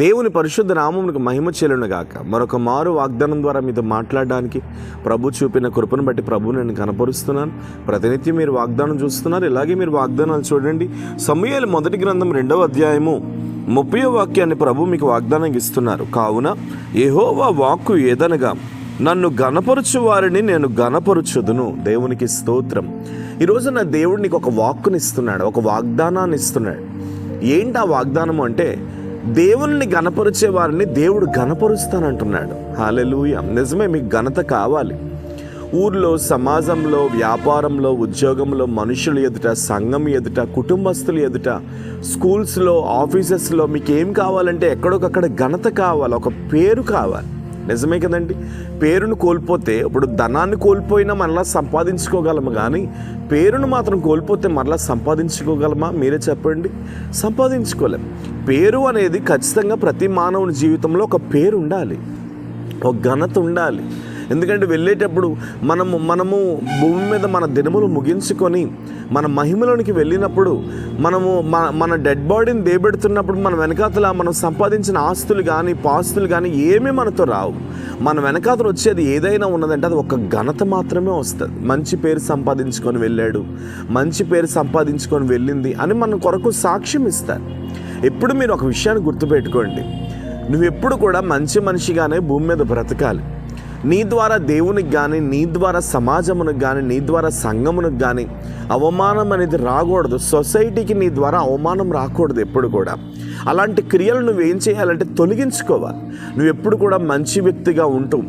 దేవుని పరిశుద్ధ నామమునకు మహిమ చెల్లును గాక. మరొక మారు వాగ్దానం ద్వారా మీతో మాట్లాడడానికి ప్రభు చూపిన కృపను బట్టి ప్రభువు నేను కనపరుస్తున్నాను. ప్రతినిత్యం మీరు వాగ్దానం చూస్తున్నారు, ఇలాగే మీరు వాగ్దానాలు చూడండి. సమూయేలు మొదటి గ్రంథం 2వ అధ్యాయము 30వ వాక్యాన్ని ప్రభు మీకు వాగ్దానం ఇస్తున్నారు. కావున యెహోవా వాక్కు ఏదనగా, నన్ను గణపరచు వారిని నేను గణపరచుదును. దేవునికి స్తోత్రం. ఈరోజు నా దేవుడు నీకు ఒక వాక్కుని ఇస్తున్నాడు, ఒక వాగ్దానాన్ని ఇస్తున్నాడు. ఏంటి ఆ వాగ్దానం అంటే, దేవుని గణపరిచే వారిని దేవుడు గణపరుస్తానంటున్నాడు. హల్లెలూయా. నిజమే, మీకు ఘనత కావాలి. ఊర్లో, సమాజంలో, వ్యాపారంలో, ఉద్యోగంలో, మనుషుల ఎదుట, సంఘం ఎదుట, కుటుంబస్తుల ఎదుట, స్కూల్స్లో, ఆఫీసెస్లో మీకు ఏం కావాలంటే ఎక్కడొకక్కడ ఘనత కావాలి, ఒక పేరు కావాలి. నిజమే కదండి. పేరును కోల్పోతే, ఇప్పుడు ధనాన్ని కోల్పోయినా మరలా సంపాదించుకోగలము, కానీ పేరును మాత్రం కోల్పోతే మరలా సంపాదించుకోగలమా? మీరే చెప్పండి. సంపాదించుకోలేం. పేరు అనేది ఖచ్చితంగా ప్రతి మానవుని జీవితంలో ఒక పేరు ఉండాలి, ఒక ఘనత ఉండాలి. ఎందుకంటే వెళ్ళేటప్పుడు మనము భూమి మీద మన దినములు ముగించుకొని మన మహిమలోనికి వెళ్ళినప్పుడు, మన డెడ్ బాడీని దేబెడుతున్నప్పుడు మన వెనకాతల మనం సంపాదించిన ఆస్తులు కానీ పాస్తులు కానీ ఏమీ మనతో రావు. మన వెనకాతలు వచ్చేది ఏదైనా ఉన్నదంటే అది ఒక ఘనత మాత్రమే వస్తుంది. మంచి పేరు సంపాదించుకొని వెళ్ళాడు, మంచి పేరు సంపాదించుకొని వెళ్ళింది అని మన కొరకు సాక్ష్యం ఇస్తారు. ఎప్పుడు మీరు ఒక విషయాన్ని గుర్తుపెట్టుకోండి, నువ్వెప్పుడు కూడా మంచి మనిషిగానే భూమి మీద బ్రతకాలి. నీ ద్వారా దేవునికి కానీ, నీ ద్వారా సమాజమునికి కానీ, నీ ద్వారా సంఘమునికి కానీ అవమానం అనేది రాకూడదు. సొసైటీకి నీ ద్వారా అవమానం రాకూడదు ఎప్పుడు కూడా. అలాంటి క్రియలు నువ్వేం చేయాలంటే తొలగించుకోవాలి. నువ్వెప్పుడు కూడా మంచి వ్యక్తిగా ఉంటూ,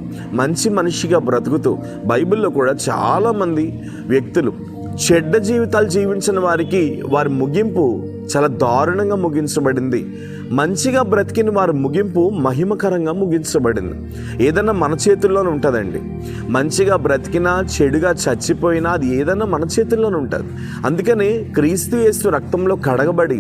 మంచి మనిషిగా బ్రతుకుతూ, బైబిల్లో కూడా చాలామంది వ్యక్తులు చెడ్డ జీవితాలు జీవించిన వారికి వారి ముగింపు చాలా దారుణంగా ముగించబడింది. మంచిగా బ్రతికిన వారి ముగింపు మహిమకరంగా ముగించబడింది. ఏదన్నా మన చేతుల్లోనే ఉంటుందండి. మంచిగా బ్రతికినా, చెడుగా చచ్చిపోయినా అది ఏదన్నా మన చేతుల్లోనే ఉంటుంది. అందుకని క్రీస్తు యేసు రక్తంలో కడగబడి,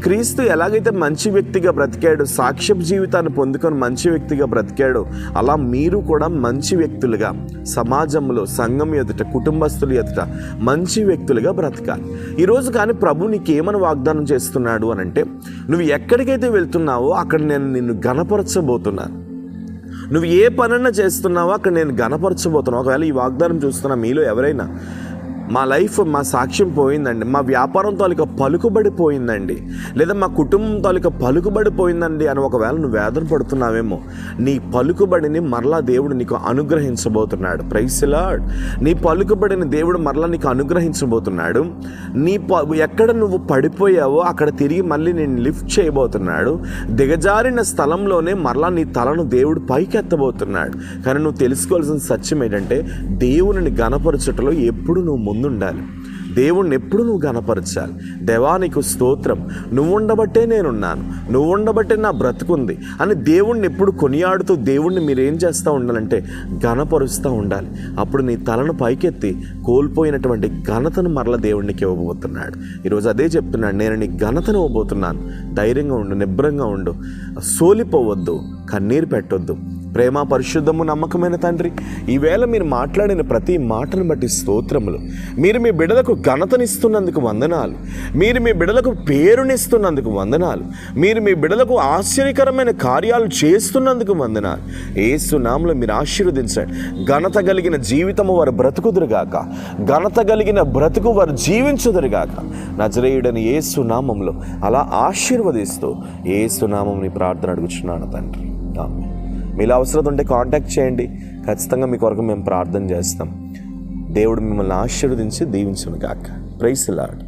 క్రీస్తు ఎలాగైతే మంచి వ్యక్తిగా బ్రతికాడు, సాక్ష్యపు జీవితాన్ని పొందుకొని మంచి వ్యక్తిగా బ్రతికాడు, అలా మీరు కూడా మంచి వ్యక్తులుగా సమాజంలో, సంఘం ఎదుట, కుటుంబస్తుల ఎదుట మంచి వ్యక్తులుగా బ్రతకాలి. ఈరోజు కానీ ప్రభు నీకేమని వాగ్దానం చేస్తున్నాడు అని అంటే, నువ్వు ఎక్కడికైతే వెళ్తున్నావో అక్కడ నేను నిన్ను గణపరచబోతున్నాను. నువ్వు ఏ పనన్నా చేస్తున్నావో అక్కడ నేను గణపరచబోతున్నాను. ఒకవేళ ఈ వాగ్దానం చూస్తున్నా మీలో ఎవరైనా, మా లైఫ్, మా సాక్ష్యం పోయిందండి, మా వ్యాపారం తాలూకా పలుకుబడి పోయిందండి, లేదా మా కుటుంబం తాలూకా పలుకుబడి పోయిందండి అని ఒకవేళ నువ్వు వేదన పడుతున్నావేమో, నీ పలుకుబడిని మరలా దేవుడు నీకు అనుగ్రహించబోతున్నాడు. Praise the lord. నీ పలుకుబడిని దేవుడు మరలా నీకు అనుగ్రహించబోతున్నాడు. ఎక్కడ నువ్వు పడిపోయావో అక్కడ తిరిగి మళ్ళీ నేను లిఫ్ట్ చేయబోతున్నాడు. దిగజారిన స్థలంలోనే మరలా నీ తలను దేవుడు పైకెత్తబోతున్నాడు. కానీ నువ్వు తెలుసుకోవాల్సిన సత్యం ఏంటంటే, దేవుని గణపరచుటలో ఎప్పుడు నువ్వు ముందుండాలి. దేవుణ్ణి ఎప్పుడు నువ్వు గణపరచాలి. దేవా నీకు స్తోత్రం, నువ్వు ఉండబట్టే నేనున్నాను, నువ్వు ఉండబట్టే నా బ్రతుకుంది అని దేవుణ్ణి ఎప్పుడు కొనియాడుతూ దేవుణ్ణి మీరేం చేస్తూ ఉండాలంటే గణపరుస్తూ ఉండాలి. అప్పుడు నీ తలను పైకెత్తి కోల్పోయినటువంటి ఘనతను మరల దేవునికి ఇవ్వబోతున్నాడు. ఈరోజు అదే చెప్తున్నాడు, నేను నీ ఘనతను ఇవ్వబోతున్నాను. ధైర్యంగా ఉండు, నిబ్రంగా ఉండు, సోలిపోవద్దు, కన్నీరు పెట్టొద్దు. ప్రేమ, పరిశుద్ధము, నమ్మకమైన తండ్రి, ఈవేళ మీరు మాట్లాడిన ప్రతి మాటను బట్టి స్తోత్రములు. మీరు మీ బిడ్డలకు ఘనతనిస్తున్నందుకు వందనాలు. మీరు మీ బిడ్డలకు పేరునిస్తున్నందుకు వందనాలు. మీరు మీ బిడ్డలకు ఆశ్చర్యకరమైన కార్యాలు చేస్తున్నందుకు వందనాలు. యేసు నామములో మీరు ఆశీర్వదించండి. ఘనత కలిగిన జీవితము వారు బ్రతుకుదురుగాక, ఘనత కలిగిన బ్రతుకు వారు జీవించుదురుగాక. నజరేయుడని యేసు నామములో అలా ఆశీర్వదిస్తూ యేసు నామముని ప్రార్థన అడుగుచున్నాను తండ్రి. ఆమేన్. మీలో అవసరం ఉంటే కాంటాక్ట్ చేయండి. ఖచ్చితంగా మీ కొరకు మేము ప్రార్థన చేస్తాం. దేవుడు మిమ్మల్ని ఆశీర్వదించి దీవించును గాక. Praise the lord.